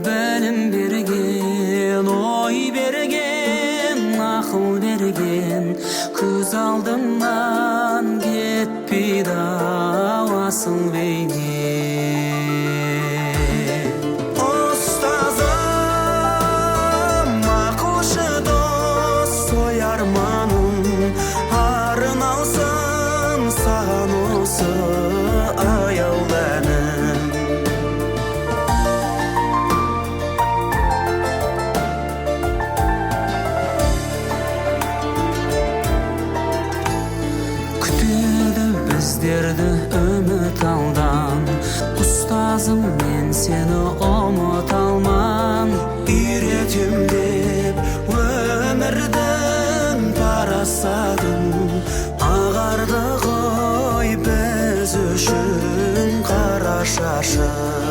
Білім берген, ой берген, ақыл берген, көз алдымнан кетпейді ауасың бейнең. Ұстазым, ақылшы дос, ой арманым арналсын саған осы аяуланым. Күтеді біздерді үміт алдан, ұстазым мен сені ұмыта алман. Үйретем деп өмірдің парасатын, ағарды ғой біз үшін қара шашың.